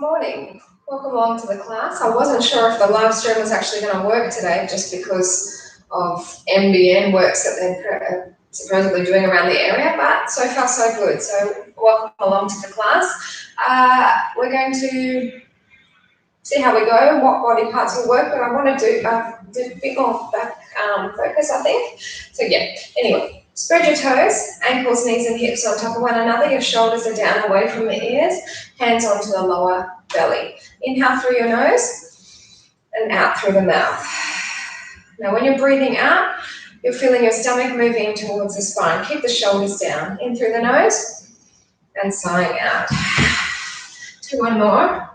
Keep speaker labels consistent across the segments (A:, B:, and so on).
A: morning. Welcome along to the class. I wasn't sure if the live stream was actually going to work today just because of MBN works that they're supposedly doing around the area, but so far so good. So welcome along to the class. We're going to see how we go, what body parts will work, but I want to do a bit more back focus, I think. So yeah, anyway, spread your toes, ankles, knees and hips on top of one another. Your shoulders are down away from the ears, hands onto the lower belly. Inhale through your nose and out through the mouth. Now when you're breathing out, you're feeling your stomach moving towards the spine. Keep the shoulders down, in through the nose and sighing out. Do one more.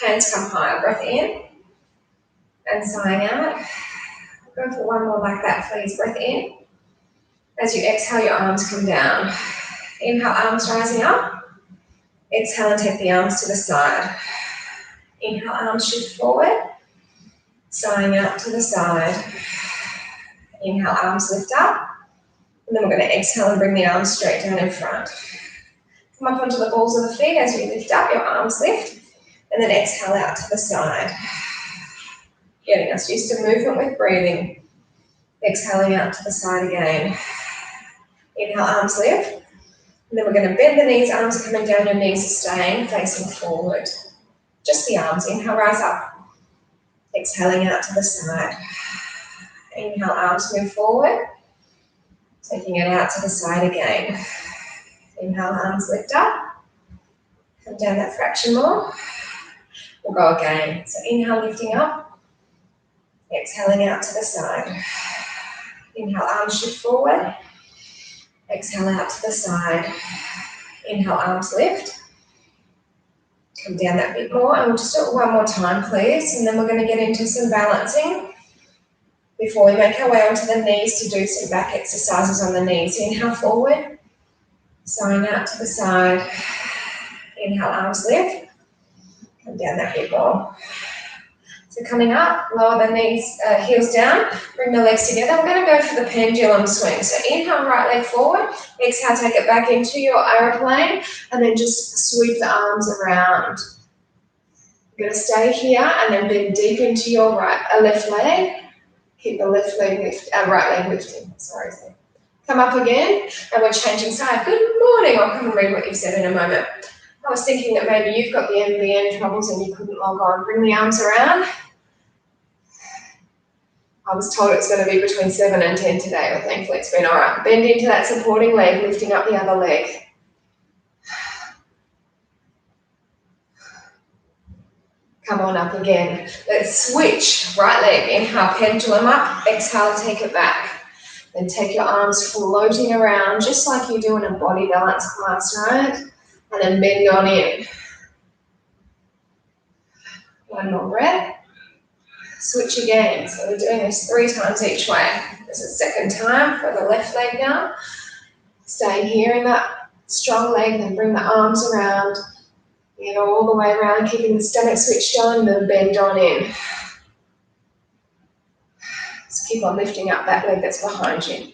A: Hands come higher, breath in and sighing out. Go for one more like that, please. Breath in. As you exhale, your arms come down. Inhale, arms rising up. Exhale and take the arms to the side. Inhale, arms shift forward. Sighing out to the side. Inhale, arms lift up. And then we're going to exhale and bring the arms straight down in front. Come up onto the balls of the feet as you lift up, your arms lift. And then exhale out to the side. Getting us used to movement with breathing. Exhaling out to the side again. Inhale, arms lift. And then we're going to bend the knees, arms are coming down, your knees are staying, facing forward. Just the arms. Inhale, rise up. Exhaling out to the side. Inhale, arms move forward. Taking it out to the side again. Inhale, arms lift up. Come down that fraction more. We'll go again. So inhale, lifting up. Exhaling out to the side. Inhale, arms shift forward. Exhale out to the side. Inhale, arms lift. Come down that bit more, and we'll just do it one more time, please. And then we're going to get into some balancing before we make our way onto the knees to do some back exercises on the knees. Inhale, forward. Sighing out to the side. Inhale, arms lift. Come down that bit more. So coming up, lower the knees, heels down, bring the legs together. We're going to go for the pendulum swing. So inhale, right leg forward. Exhale, take it back into your aeroplane, and then just sweep the arms around. You're going to stay here and then bend deep into your left leg. Keep the left leg right leg lifting. Sorry. Come up again, and we're changing side. Good morning. I'll come and read what you've said in a moment. I was thinking that maybe you've got the MBN troubles and you couldn't log on. Bring the arms around. I was told it's going to be between 7 and 10 today, but thankfully it's been all right. Bend into that supporting leg, lifting up the other leg. Come on up again. Let's switch. Right leg, inhale, pendulum up. Exhale, take it back. Then take your arms floating around, just like you do in a body balance class, right? And then bend on in. One more breath. Switch again. So we're doing this 3 times each way. There's a second time for the left leg now. Stay here in that strong leg, then bring the arms around. Get all the way around, keeping the stomach switched on, then bend on in. Just keep on lifting up that leg that's behind you.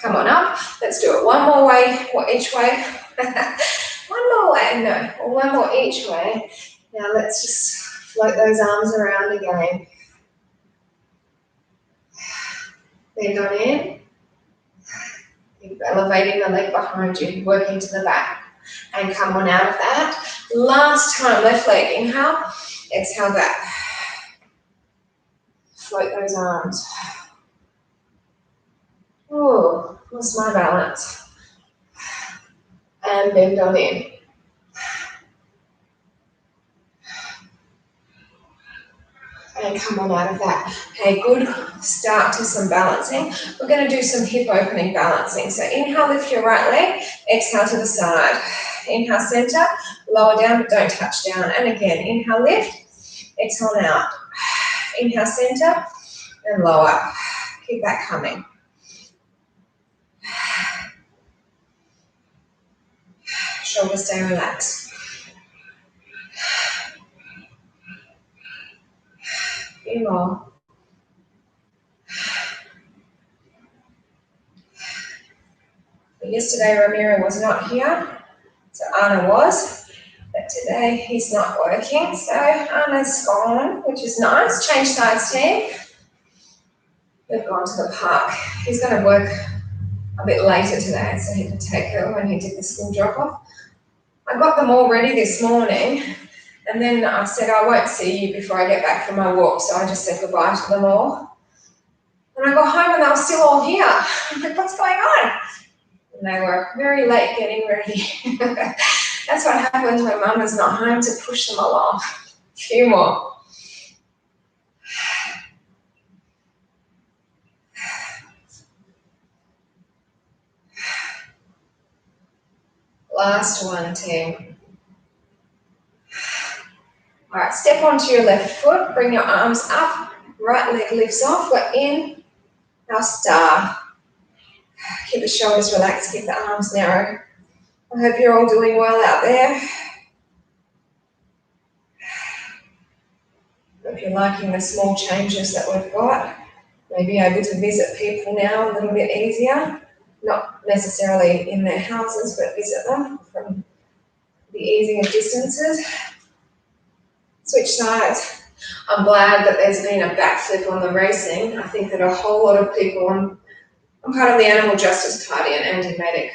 A: Come on up. Let's do it one more way, or each way. One more way, no, or one more each way. Now let's just float those arms around again. Bend on in. Keep elevating the leg behind you, working to the back. And come on out of that. Last time, left leg, inhale, exhale back. Float those arms. Ooh, lost my balance. And bend on in. And come on out of that. Okay, good start to some balancing. We're going to do some hip opening balancing. So inhale, lift your right leg. Exhale to the side. Inhale, center. Lower down, but don't touch down. And again, inhale, lift. Exhale out. Inhale, center. And lower. Keep that coming. Shoulders stay relaxed. Few more. Yesterday, Ramiro was not here. So Anna was, but today he's not working. So Anna's gone, which is nice. Change sides team. They've gone to the park. He's going to work a bit later today, so he could take her when he did the school drop-off. I got them all ready this morning, and then I said I won't see you before I get back from my walk, so I just said goodbye to them all. And I got home and they were still all here. I'm like, what's going on? And they were very late getting ready. That's what happens when mum is not home, to push them along. A few more. Last one, team. All right, step onto your left foot, bring your arms up, right leg lifts off, we're in our star. Keep the shoulders relaxed, keep the arms narrow. I hope you're all doing well out there. Hope you're liking the small changes that we've got. Maybe able to visit people now a little bit easier. Not necessarily in their houses, but visit them from the easing of distances. Switch sides. I'm glad that there's been a backflip on the racing. I think that a whole lot of people, I'm part of the Animal Justice Party, and Andy Maddock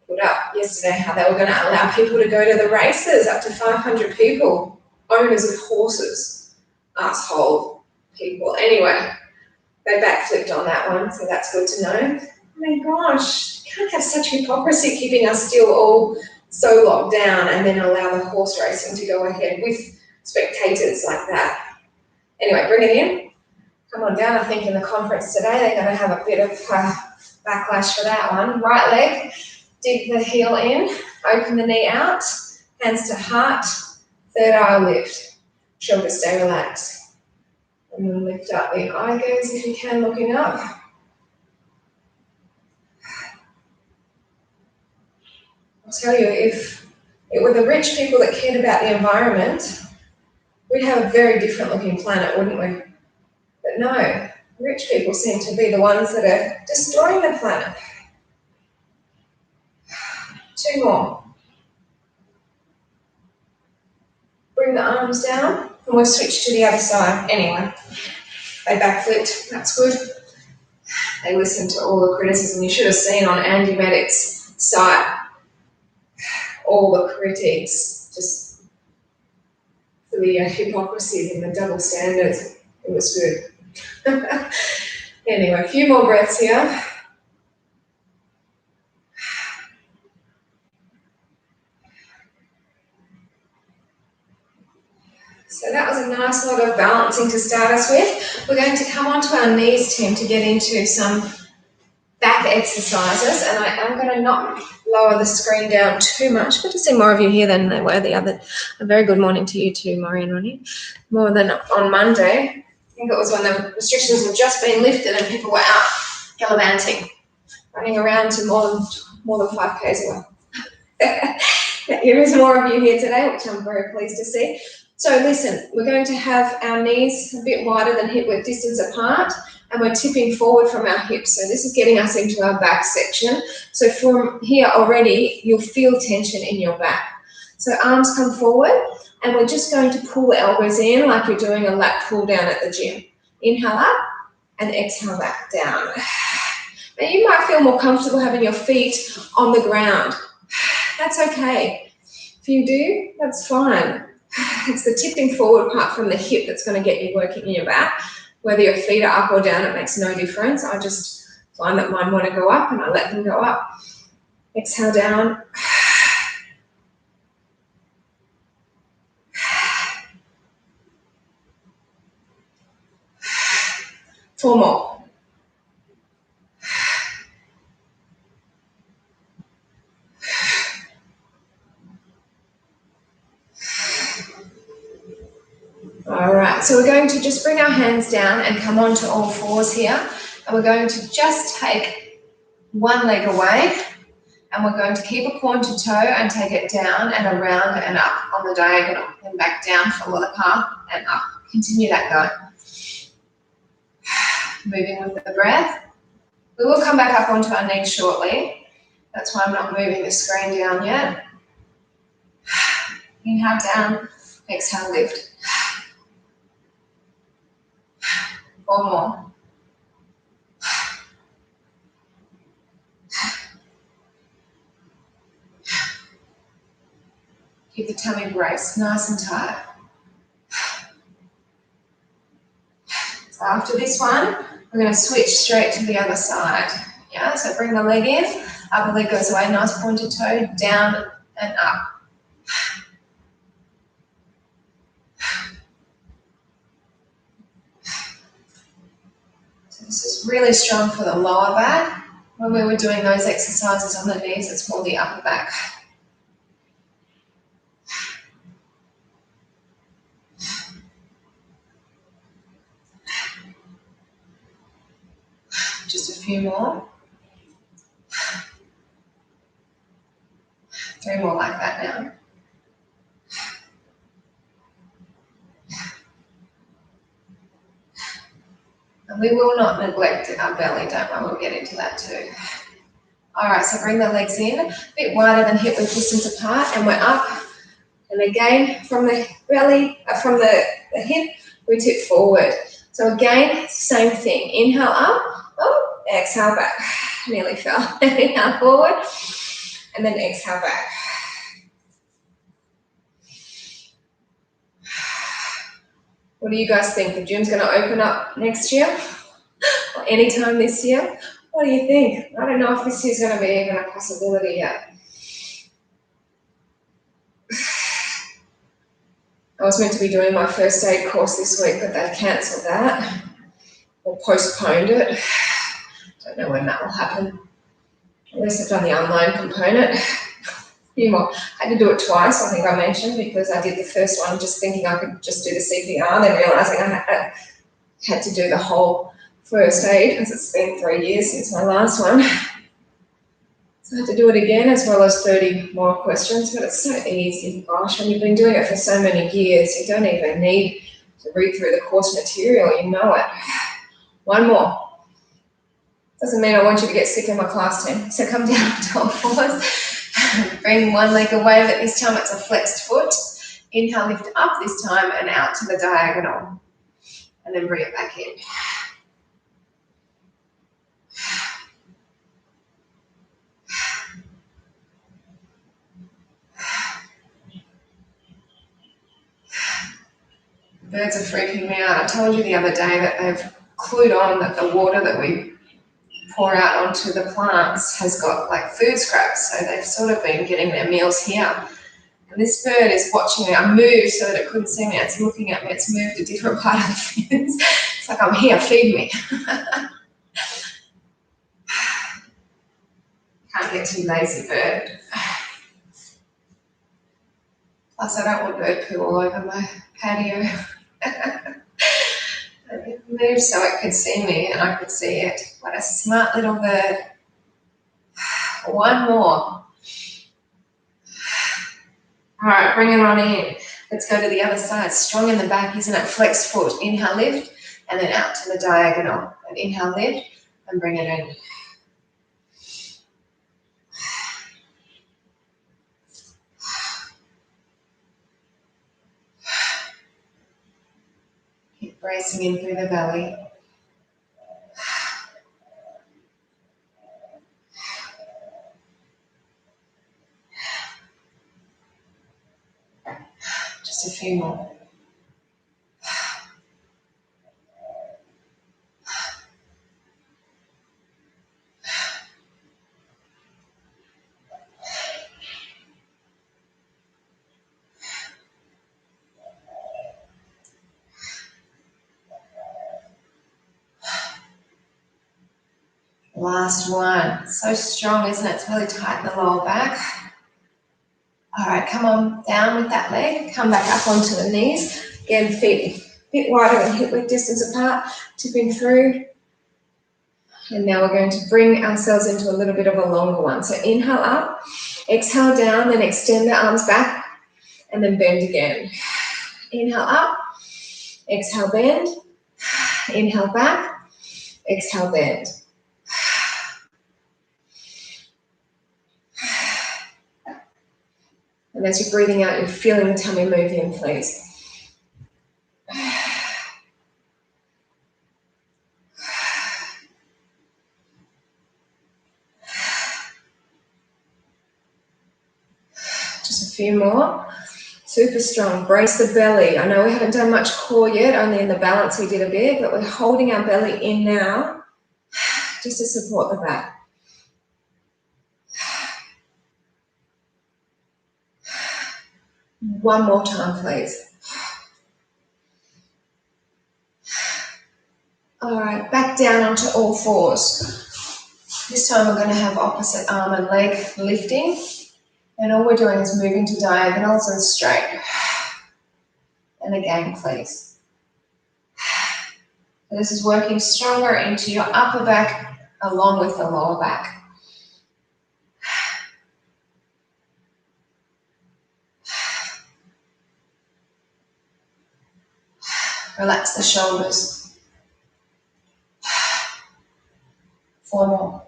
A: put up yesterday how they were going to allow people to go to the races, up to 500 people, owners of horses, asshole people. Anyway, they backflipped on that one, so that's good to know. Oh my gosh, you can't have such hypocrisy keeping us still all so locked down and then allow the horse racing to go ahead with spectators like that. Anyway, bring it in. Come on down. I think in the conference today they're going to have a bit of backlash for that one. Right leg, dig the heel in, open the knee out, hands to heart, third eye lift. Shoulders stay relaxed. And then lift up the eye gaze if you can, looking up. I'll tell you, if it were the rich people that cared about the environment, we'd have a very different looking planet, wouldn't we? But no, rich people seem to be the ones that are destroying the planet. 2 more. Bring the arms down, and we'll switch to the other side. Anyway, they backflipped, that's good. They listened to all the criticism. You should have seen on Andy Maddock's site all the critiques, just for the hypocrisy and the double standards. It was good. Anyway, a few more breaths here. So that was a nice lot of balancing to start us with. We're going to come onto our knees, team, to get into some back exercises, and I am going to not lower the screen down too much. Good to see more of you here than there were the other. A very good morning to you too, Maury and Ronnie. More than on Monday. I think it was when the restrictions had just been lifted and people were out gallivanting, running around to more than 5 Ks away. There is more of you here today, which I'm very pleased to see. So listen, we're going to have our knees a bit wider than hip width distance apart, and we're tipping forward from our hips. So this is getting us into our back section. So from here already, you'll feel tension in your back. So arms come forward, and we're just going to pull the elbows in like you're doing a lat pull down at the gym. Inhale up and exhale back down. Now you might feel more comfortable having your feet on the ground. That's okay. If you do, that's fine. It's the tipping forward part from the hip that's going to get you working in your back. Whether your feet are up or down, it makes no difference. I just find that mine want to go up and I let them go up. Exhale down. 4 more. All right, so we're going to just bring our hands down and come onto all fours here. And we're going to just take one leg away, and we're going to keep a pointed toe and take it down and around and up on the diagonal, and back down, follow the path and up. Continue that going. Moving with the breath. We will come back up onto our knees shortly. That's why I'm not moving the screen down yet. Inhale down, exhale lift. One more. Keep the tummy braced, nice and tight. So after this one, we're going to switch straight to the other side. Yeah, so bring the leg in, upper leg goes away, nice pointed toe, down and up. So this is really strong for the lower back. When we were doing those exercises on the knees, it's more the upper back. Just a few more. 3 more like that now. And we will not neglect our belly, don't worry, we'll get into that too. All right, so bring the legs in, a bit wider than hip width distance apart, and we're up. And again, from the belly, from the hip, we tip forward. So again, same thing. Inhale up, oh, exhale back. Nearly fell. Inhale forward, and then exhale back. What do you guys think? The gym's going to open up next year or anytime this year? What do you think? I don't know if this year's going to be even a possibility yet. I was meant to be doing my first aid course this week, but they've cancelled that or postponed it. Don't know when that will happen. At least I've done the online component. Few more. I had to do it twice, I think I mentioned, because I did the first one just thinking I could just do the CPR, then realising I had to do the whole first aid because it's been 3 years since my last one. So I had to do it again as well as 30 more questions, but it's so easy. Gosh, when you've been doing it for so many years, you don't even need to read through the course material, you know it. One more. Doesn't mean I want you to get sick in my class team. So come down to 12 fours. Bring one leg away, but this time it's a flexed foot. Inhale, lift up this time and out to the diagonal. And then bring it back in. Birds are freaking me out. I told you the other day that they've clued on that the water that we pour out onto the plants has got like food scraps. So they've sort of been getting their meals here. And this bird is watching me. I moved so that it couldn't see me. It's looking at me. It's moved a different part of the fence. It's like, I'm here, feed me. Can't get too lazy, bird. Plus, I don't want bird poo all over my patio. It moved so it could see me and I could see it. What a smart little bird. One more. All right, bring it on in. Let's go to the other side. Strong in the back, isn't it? Flex foot. Inhale, lift, and then out to the diagonal. And inhale, lift, and bring it in. Keep bracing in through the belly. Just a few more. Last one. So strong, isn't it? It's really tight in the lower back. All right, come on down with that leg. Come back up onto the knees. Again, feet a bit wider than hip width distance apart. Tipping through. And now we're going to bring ourselves into a little bit of a longer one. So inhale up, exhale down, then extend the arms back, and then bend again. Inhale up, exhale bend, inhale back, exhale bend. And And as you're breathing out, you're feeling the tummy move in, please. Just a few more. Super strong. Brace the belly. I know we haven't done much core yet, only in the balance we did a bit, but we're holding our belly in now just to support the back. One more time, please. All right, back down onto all fours. This time we're going to have opposite arm and leg lifting, and all we're doing is moving to diagonals and straight. And again, please. This is working stronger into your upper back along with the lower back. Relax the shoulders. 4 more.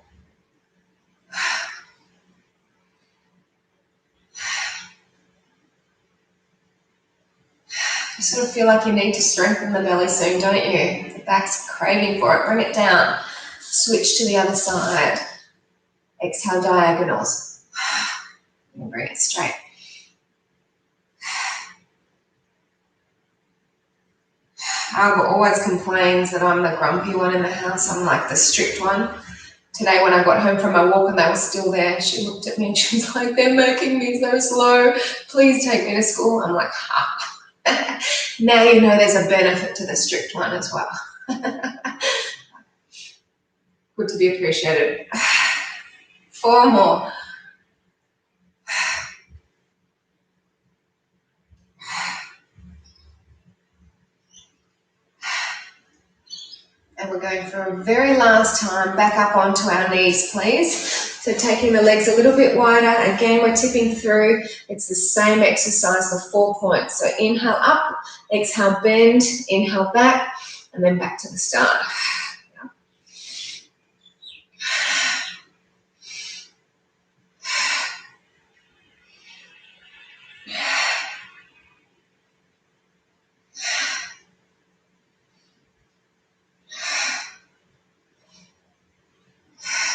A: You sort of feel like you need to strengthen the belly soon, don't you? The back's craving for it. Bring it down. Switch to the other side. Exhale, diagonals. And bring it straight. Albert always complains that I'm the grumpy one in the house. I'm like the strict one. Today when I got home from my walk and they were still there, she looked at me and she was like, they're making me so slow. Please take me to school. I'm like, ha. Now you know there's a benefit to the strict one as well. Good to be appreciated. 4 more. And we're going for a very last time back up onto our knees, please. So taking the legs a little bit wider. Again, we're tipping through. It's the same exercise for 4 points. So inhale up, exhale bend, inhale back, and then back to the start.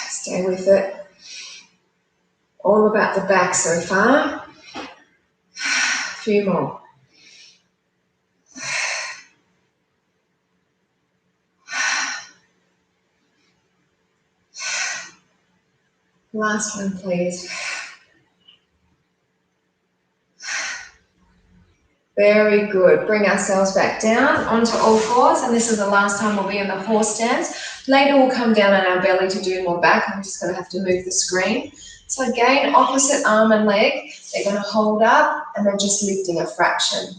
A: Stay with it. All about the back so far. A few more. Last one, please. Very good. Bring ourselves back down onto all fours, and this is the last time we'll be in the horse stance. Later we'll come down on our belly to do more back. I'm just going to have to move the screen. So again, opposite arm and leg, they're going to hold up and they're just lifting a fraction.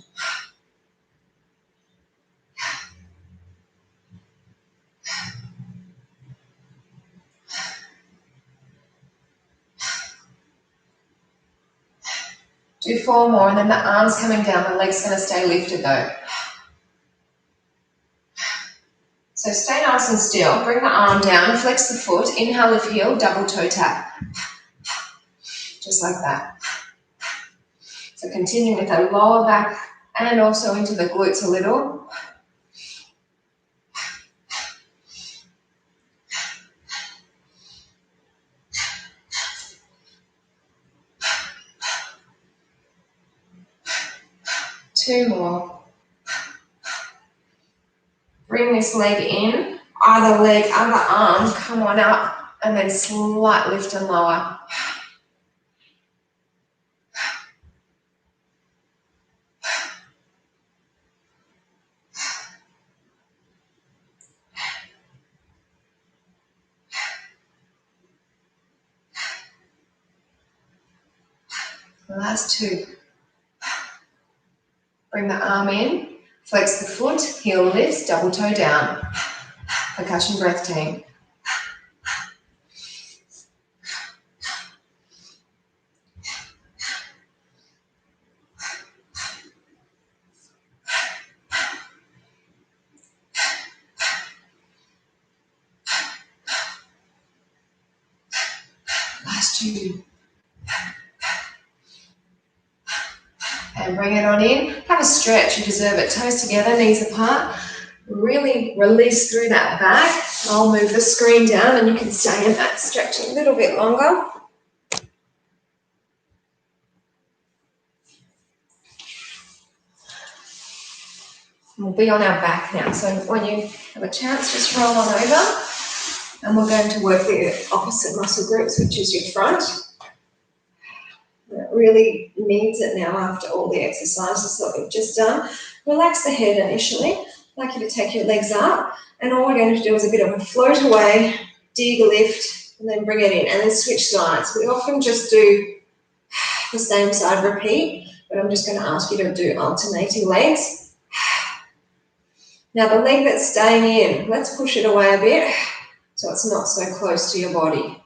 A: Do 4 more, and then the arm's coming down, the leg's going to stay lifted though. So stay nice and still. Bring the arm down, flex the foot, inhale, lift heel, double toe tap. Just like that. So continue with the lower back and also into the glutes a little. Two more. Bring this leg in, either leg, other arm, come on up, and then slight lift and lower. Last 2. Bring the arm in, flex the foot, heel lifts, double toe down. Percussion breath team. Last 2. And bring it on in. Have a stretch, you deserve it. Toes together, knees apart. Really release through that back. I'll move the screen down and you can stay in that stretch a little bit longer. We'll be on our back now. So when you have a chance, just roll on over. And we're going to work the opposite muscle groups, which is your front. It really needs it now after all the exercises that we've just done. Relax the head initially. I'd like you to take your legs up, and all we're going to do is a bit of a float away, dig, lift, and then bring it in, and then switch sides. We often just do the same side repeat, but I'm just going to ask you to do alternating legs. Now the leg that's staying in, let's push it away a bit so it's not so close to your body.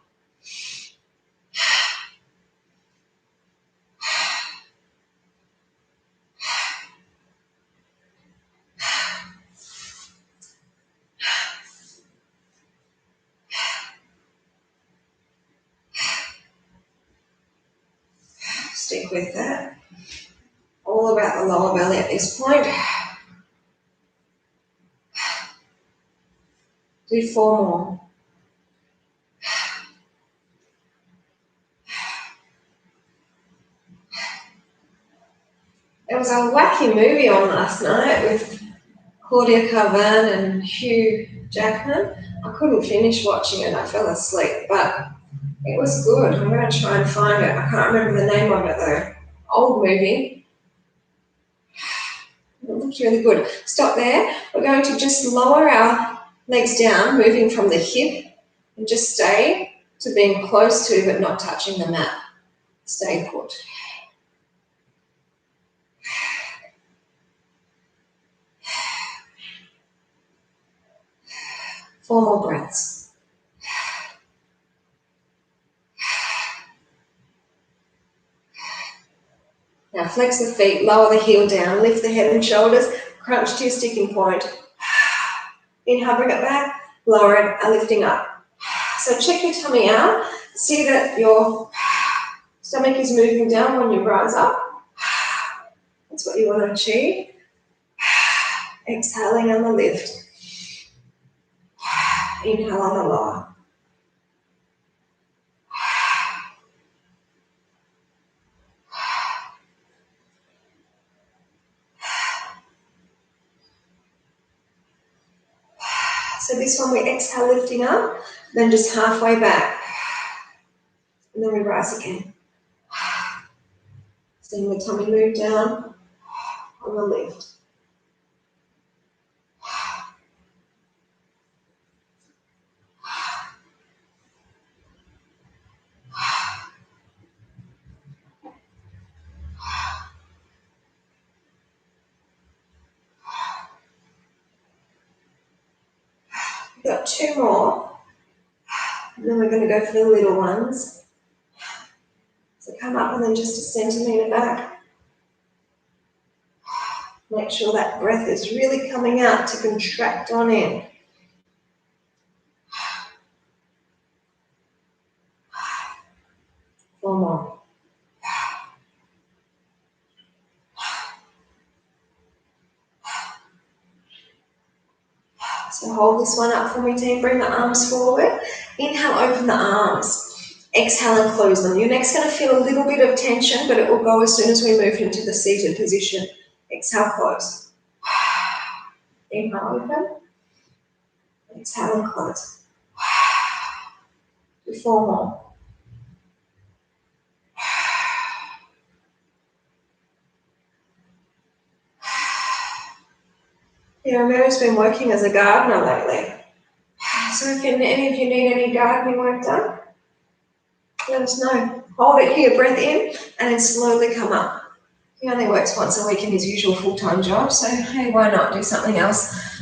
A: Stick with that. All about the lower belly at this point. Do 4 more. There was a wacky movie on last night with Claudia Carvan and Hugh Jackman. I couldn't finish watching it. I fell asleep, but it was good. I'm going to try and find it. I can't remember the name of it though. Old movie. It looks really good. Stop there. We're going to just lower our legs down, moving from the hip, and just stay to being close to but not touching the mat. Stay put. Four more breaths. Now flex the feet, lower the heel down, lift the head and shoulders, crunch to your sticking point. Inhale, bring it back, lower it, lifting up. So check your tummy out. See that your stomach is moving down when you rise up. That's what you want to achieve. Exhaling on the lift. Inhale on the lower. So this one we exhale lifting up, then just halfway back. And then we rise again. Seeing the tummy move down on the lift. We've got 2 more. And then we're going to go for the little ones. So come up and then just a centimetre back. Make sure that breath is really coming out to contract on in. One more. So hold this one up for me, team. Bring the arms forward. Inhale, open the arms. Exhale and close them. Your neck's going to feel a little bit of tension, but it will go as soon as we move into the seated position. Exhale, close. Inhale, open. Exhale and close. Do 4 more. Yeah, Romero's been working as a gardener lately. So if any of you need any gardening work done, let us know. Hold it here, breath in, and then slowly come up. He only works once a week in his usual full-time job, so hey, why not do something else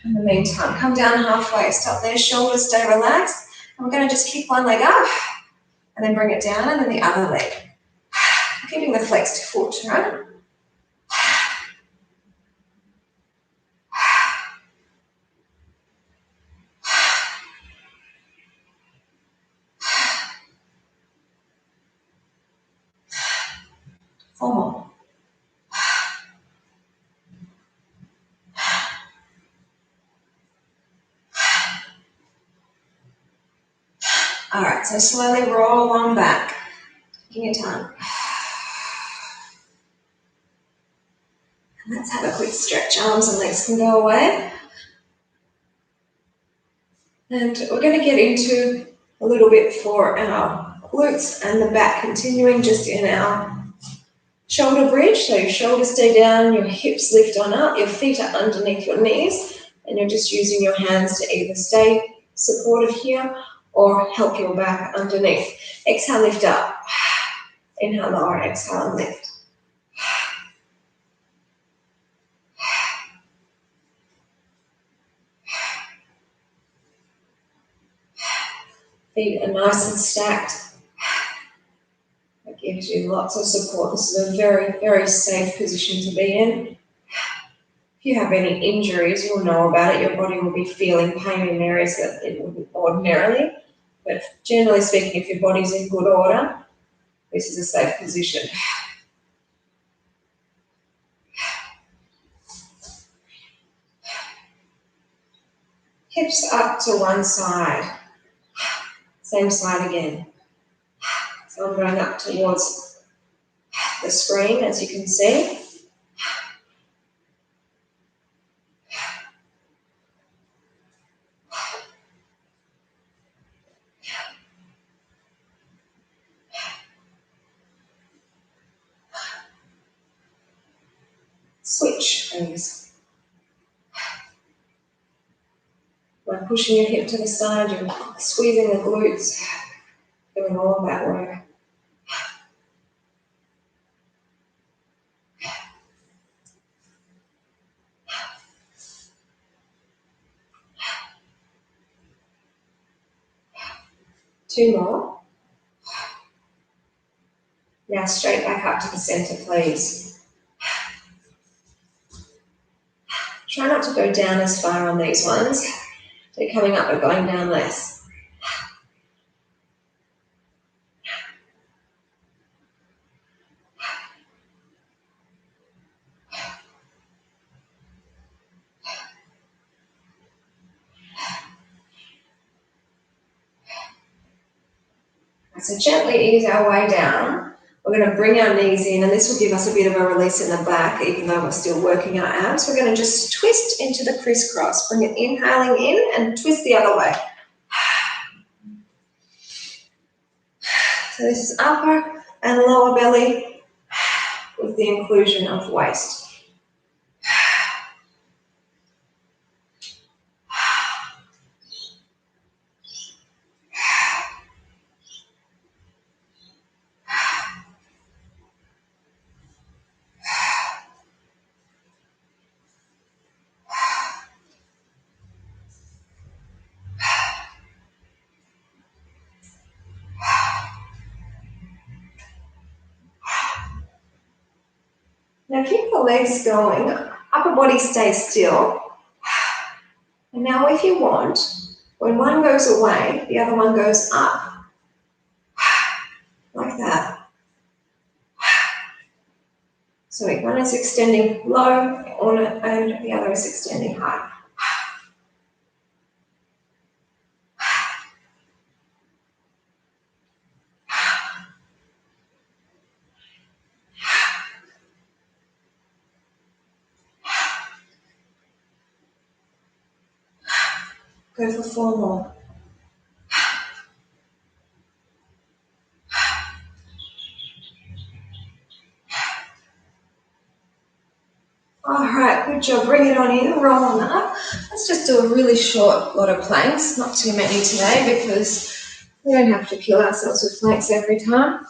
A: in the meantime? Come down halfway, stop there, shoulders stay relaxed. And we're going to just kick one leg up, and then bring it down, and then the other leg. Keeping the flexed foot, right? Four more. All right, so slowly roll on back. Taking your time. Let's have a quick stretch. Arms and legs can go away. And we're going to get into a little bit for our glutes and the back, continuing just in our shoulder bridge. So your shoulders stay down, your hips lift on up, your feet are underneath your knees, and you're just using your hands to either stay supported here or help your back underneath. Exhale, lift up. Inhale, lower, exhale, and lift. Feet are nice and stacked. That gives you lots of support. This is a very, very safe position to be in. If you have any injuries, you'll know about it. Your body will be feeling pain in areas that it wouldn't ordinarily. But generally speaking, if your body's in good order, this is a safe position. Hips up to one side. Same side again. So I'm going up towards the screen, as you can see. Switch, please. When pushing your hip to the side, you're squeezing the glutes, doing all of that work. Two more. Now straight back up to the center, please. Try not to go down as far on these ones. They're coming up but going down less. So gently ease our way down. We're going to bring our knees in, and this will give us a bit of a release in the back, even though we're still working our abs. We're going to just twist into the crisscross. Bring it inhaling in and twist the other way. So this is upper and lower belly with the inclusion of waist. Now keep the legs going, upper body stays still. And now if you want, when one goes away, the other one goes up. Like that. So one is extending low and the other is extending high. Go for 4 more. All right, good job. Bring it on in, roll on up. Let's just do a really short lot of planks, not too many today because we don't have to kill ourselves with planks every time.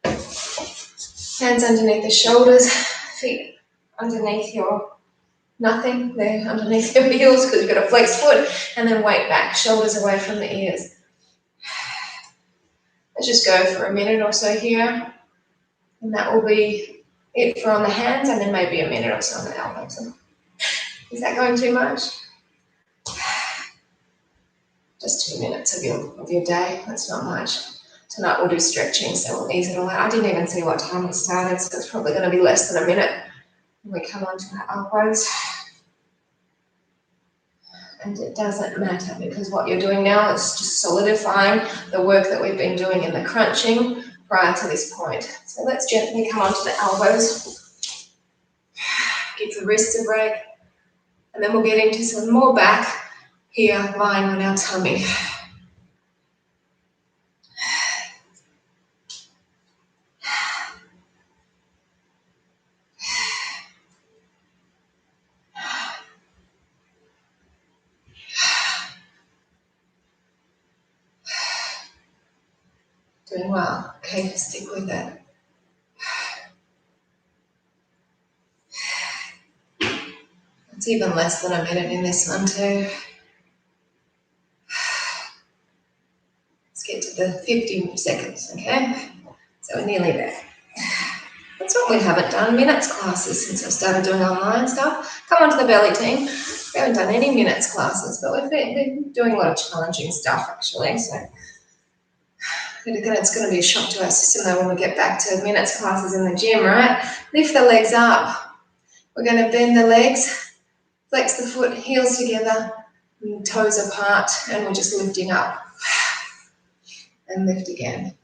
A: Hands underneath the shoulders, feet underneath your nothing, they're underneath your heels because you've got a flexed foot, and then weight back, shoulders away from the ears. Let's just go for a minute or so here, and that will be it for on the hands, and then maybe a minute or so on the elbows. Is that going too much? Just 2 minutes of your day, that's not much. Tonight we'll do stretching, so we'll ease it all out. I didn't even see what time we started, so it's probably going to be less than a minute when we come onto our elbows. And it doesn't matter because what you're doing now is just solidifying the work that we've been doing in the crunching prior to this point. So let's gently come onto the elbows, give the wrists a break, and then we'll get into some more back here, lying on our tummy. Doing well. Okay, stick with it. It's even less than a minute in this one too. Let's get to the 50 seconds, okay? So we're nearly there. That's what we haven't done, minutes classes since I've started doing online stuff. Come onto the belly team. We haven't done any minutes classes, but we've been doing a lot of challenging stuff actually. So it's going to be a shock to our system though when we get back to minutes classes in the gym, right? Lift the legs up. We're going to bend the legs, flex the foot, heels together, and toes apart, and we're just lifting up. And lift again.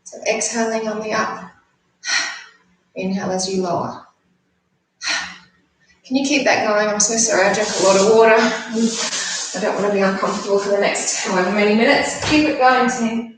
A: So exhaling on the up. Inhale as you lower. Can you keep that going? I'm so sorry, I drank a lot of water. I don't want to be uncomfortable for the next however many minutes. Keep it going, team.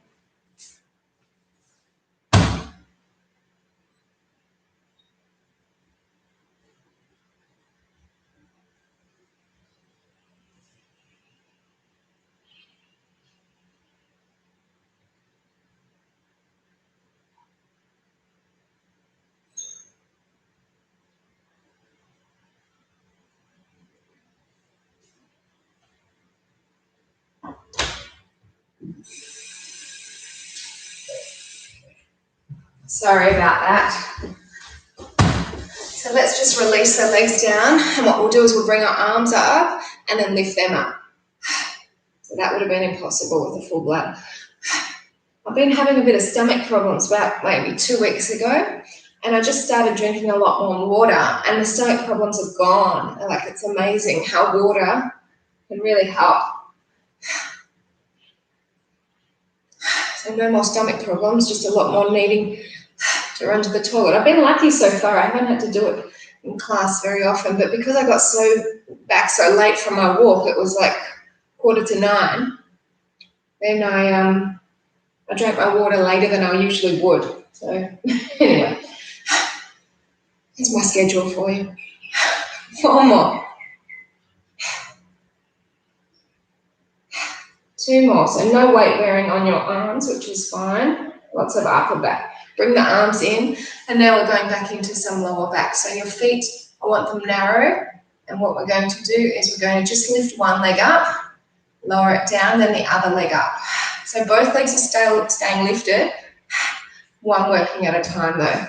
A: Sorry about that. So let's just release the legs down, and what we'll do is we'll bring our arms up and then lift them up. So that would have been impossible with the full blood. I've been having a bit of stomach problems about maybe 2 weeks ago, and I just started drinking a lot more water, and the stomach problems have gone. Like, it's amazing how water can really help. So no more stomach problems, just a lot more needing to run to the toilet. I've been lucky so far. I haven't had to do it in class very often, but because I got back so late from my walk, it was like 8:45, then I drank my water later than I usually would. So anyway, here's my schedule for you. 4 more. 2 more. So no weight bearing on your arms, which is fine. Lots of upper back. Bring the arms in, and now we're going back into some lower back. So your feet, I want them narrow, and what we're going to do is we're going to just lift one leg up, lower it down, then the other leg up. So both legs are staying lifted, one working at a time though.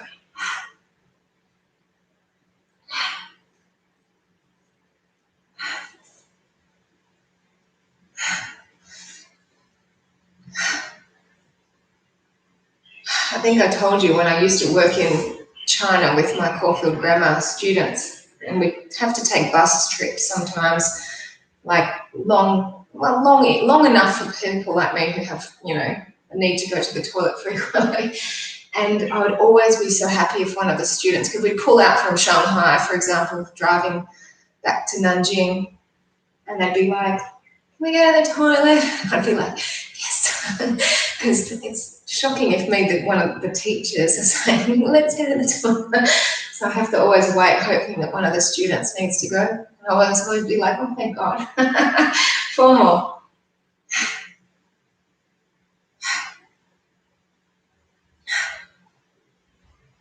A: I think I told you when I used to work in China with my Caulfield Grammar students, and we have to take bus trips sometimes, like long enough for people like me who have, a need to go to the toilet frequently. And I would always be so happy if one of the students, could we pull out from Shanghai, for example, driving back to Nanjing, and they'd be like, can we go to the toilet? I'd be like, yes, because it's shocking if one of the teachers is saying, let's go to the toilet. So I have to always wait, hoping that one of the students needs to go. And I was going to be like, oh, thank God. 4 more.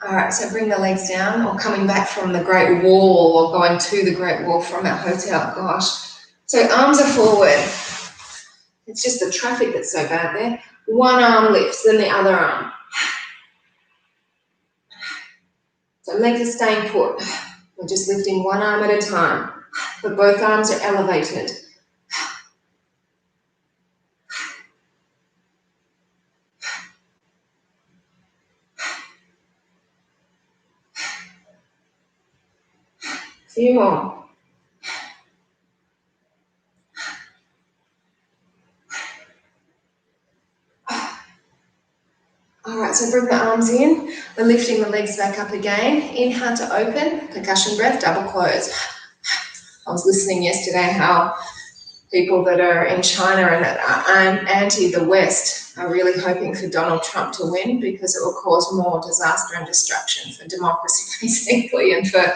A: All right, so bring the legs down, or coming back from the Great Wall, or going to the Great Wall from our hotel. Gosh. So arms are forward. It's just the traffic that's so bad there. One arm lifts, then the other arm. So legs are staying put. We're just lifting one arm at a time, but both arms are elevated. Few more. All right, so bring the arms in. We're lifting the legs back up again. Inhale to open, percussion breath, double close. I was listening yesterday how people that are in China and that are anti the West are really hoping for Donald Trump to win because it will cause more disaster and destruction for democracy, basically, and for,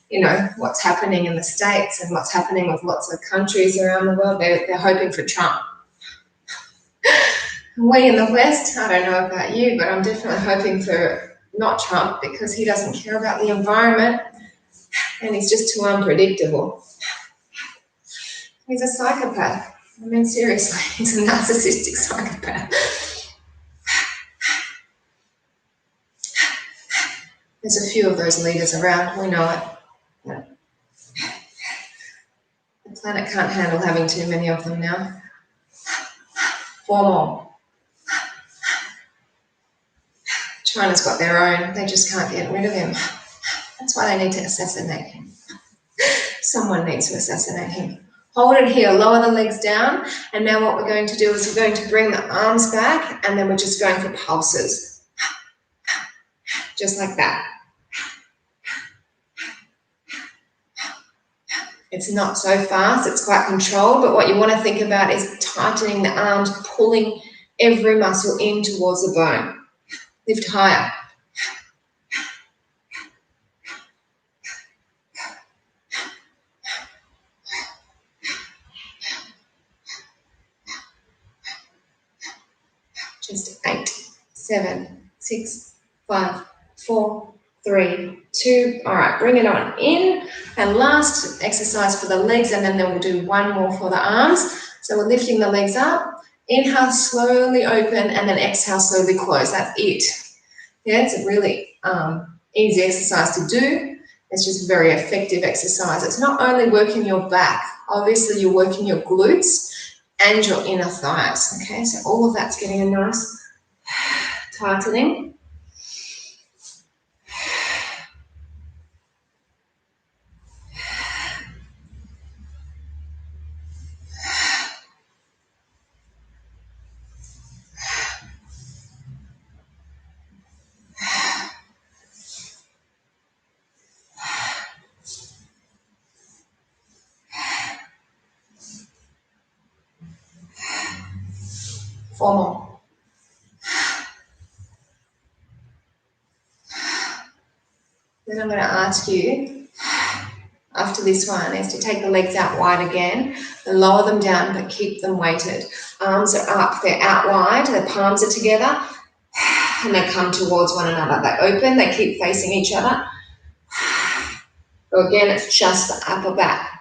A: you know, what's happening in the States and what's happening with lots of countries around the world. They're hoping for Trump. We in the West, I don't know about you, but I'm definitely hoping for not Trump because he doesn't care about the environment and he's just too unpredictable. He's a psychopath. I mean, seriously, he's a narcissistic psychopath. There's a few of those leaders around, we know it. The planet can't handle having too many of them now. 4 more. China's got their own, they just can't get rid of him. That's why they need to assassinate him. Someone needs to assassinate him. Hold it here, lower the legs down, and now what we're going to do is we're going to bring the arms back, and then we're just going for pulses. Just like that. It's not so fast, it's quite controlled, but what you want to think about is tightening the arms, pulling every muscle in towards the bone. Lift higher. Just 8, 7, 6, 5, 4, 3, 2. All right, bring it on in. And last exercise for the legs, and then we'll do one more for the arms. So we're lifting the legs up. Inhale, slowly open, and then exhale, slowly close. That's it. Yeah, it's a really easy exercise to do. It's just a very effective exercise. It's not only working your back. Obviously, you're working your glutes and your inner thighs. Okay, so all of that's getting a nice tightening. Four more. Then I'm going to ask you, after this one, is to take the legs out wide again and lower them down, but keep them weighted. Arms are up, they're out wide, their palms are together, and they come towards one another. They open, they keep facing each other. So again, it's just the upper back.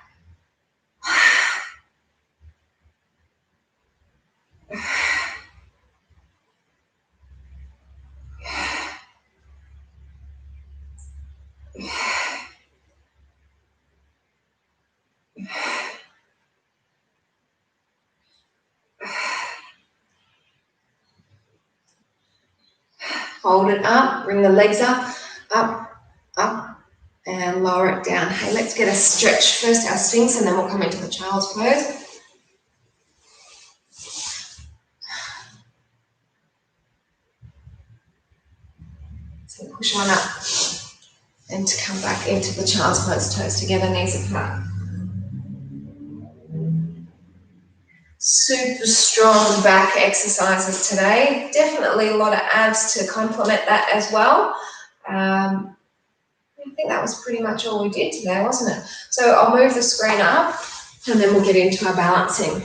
A: Hold it up, bring the legs up, and lower it down. Hey, let's get a stretch. First our Sphinx, and then we'll come into the child's pose. So push on up and to come back into the child's pose, toes together, knees apart. Super strong back exercises today. Definitely a lot of abs to complement that as well. I think that was pretty much all we did today, wasn't it? So I'll move the screen up and then we'll get into our balancing.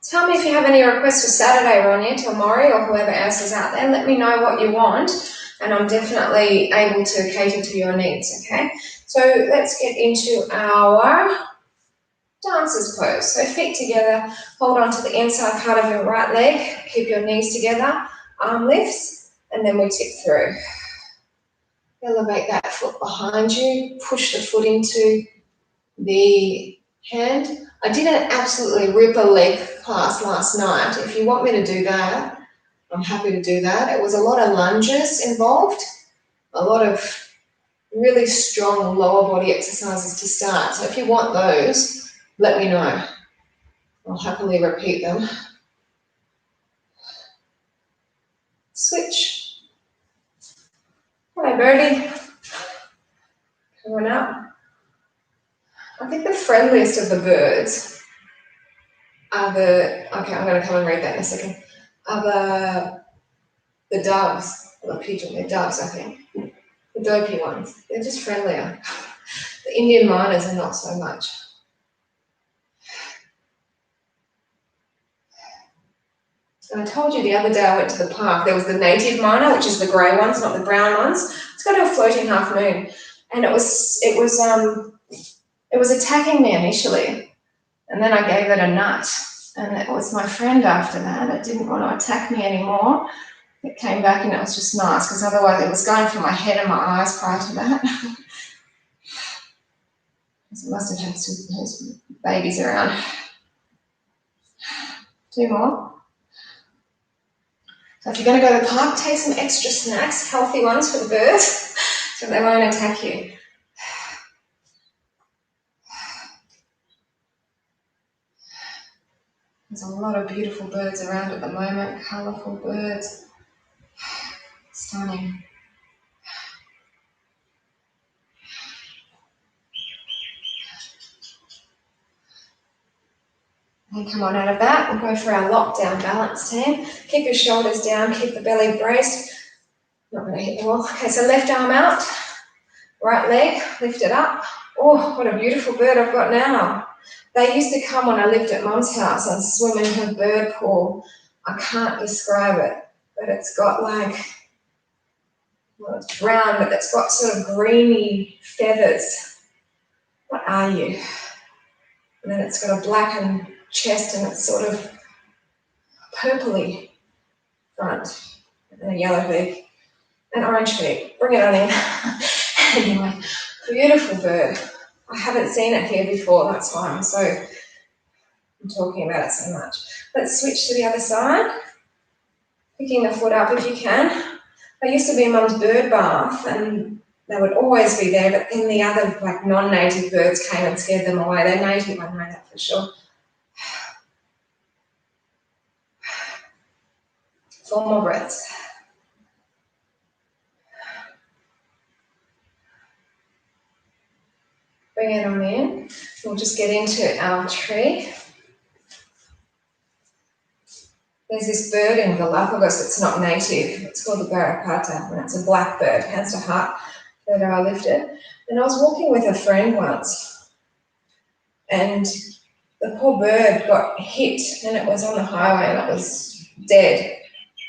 A: Tell me if you have any requests for Saturday, Ronit or Maury or whoever else is out there. Let me know what you want and I'm definitely able to cater to your needs, okay? So let's get into our dancer's pose. So feet together, hold on to the inside part of your right leg, keep your knees together, arm lifts, and then we tip through. Elevate that foot behind you, push the foot into the hand. I did an absolutely ripper leg class last night. If you want me to do that, I'm happy to do that. It was a lot of lunges involved, a lot of really strong lower body exercises to start. So if you want those, let me know. I'll happily repeat them. Switch. Hello, birdie. Coming up. I think the friendliest of the birds are okay, I'm going to come and read that in a second, are the doves, or the pigeon, they're doves, I think. The dopey ones. They're just friendlier. The Indian miners are not so much. And I told you the other day I went to the park, there was the native miner, which is the grey ones, not the brown ones. It's got a floating half moon. And it was attacking me initially. And then I gave it a nut. And it was my friend after that. It didn't want to attack me anymore. It came back and it was just nice, because otherwise it was going for my head and my eyes prior to that. It must have had some babies around. 2 more. So if you're going to go to the park, take some extra snacks, healthy ones for the birds, so they won't attack you. There's a lot of beautiful birds around at the moment, colourful birds. Stunning. And come on out of that, we'll go for our lockdown balance team. Keep your shoulders down, keep the belly braced. Not going to hit the wall. Okay, so left arm out, right leg, lift it up. Oh, what a beautiful bird I've got now. They used to come when I lived at Mum's house and swim in her bird pool. I can't describe it, but it's got like, well, it's brown, but it's got sort of greeny feathers. What are you? And then it's got a blackened chest and it's sort of purpley front and a yellow beak, an orange beak. Bring it on in. Anyway, beautiful bird. I haven't seen it here before, that's why I'm talking about it so much. Let's switch to the other side. Picking the foot up if you can. I used to be in Mum's bird bath and they would always be there, but then the other like non-native birds came and scared them away. They're native, I know that for sure. 4 more breaths. Bring it on in. We'll just get into our tree. There's this bird in Galapagos, it's not native. It's called the barracuda, and it's a black bird, hands to heart, that I lifted. And I was walking with a friend once, and the poor bird got hit, and it was on the highway, and it was dead.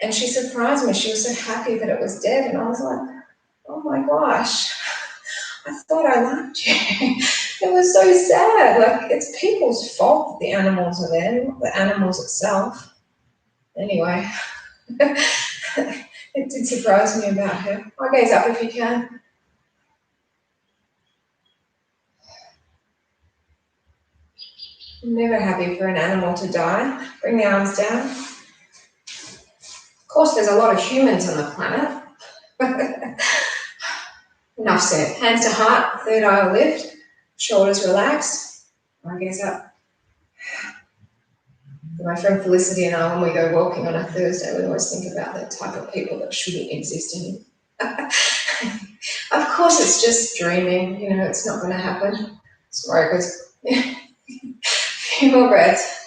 A: And she surprised me. She was so happy that it was dead, and I was like, oh my gosh, I thought I loved you. It was so sad. Like, it's people's fault that the animals are there, not the animals itself. Anyway, it did surprise me about her. I'll gaze up if you can. I'm never happy for an animal to die. Bring the arms down. Of course, there's a lot of humans on the planet. Enough said. Hands to heart, third eye lift, shoulders relaxed. I gaze up. My friend Felicity and I, when we go walking on a Thursday, we always think about the type of people that shouldn't exist anymore. Of course, it's just dreaming, you know, it's not going to happen. Sorry, guys. A few more breaths.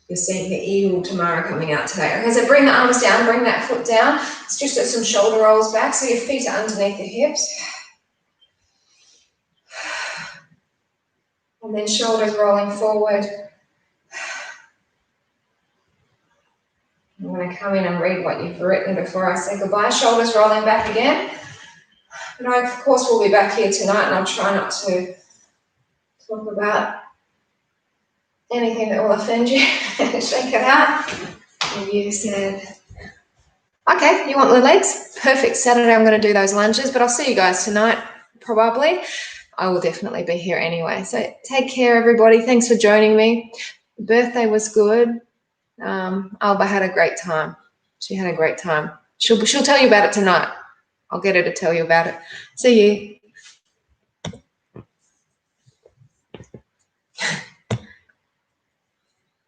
A: You're seeing the eagle Tamara coming out today. Okay, so bring the arms down, bring that foot down. Let's just do some shoulder rolls back so your feet are underneath the hips. And then shoulders rolling forward. I'm going to come in and read what you've written before I say goodbye. Shoulders rolling back again. And I, of course, will be back here tonight, and I'll try not to talk about anything that will offend you. Shake it out. And you said, Okay, you want the legs? Perfect. Saturday I'm going to do those lunges, but I'll see you guys tonight probably. I will definitely be here anyway. So take care, everybody. Thanks for joining me. Birthday was good. Alba had a great time. She had a great time. She'll tell you about it tonight. I'll get her to tell you about it. See you.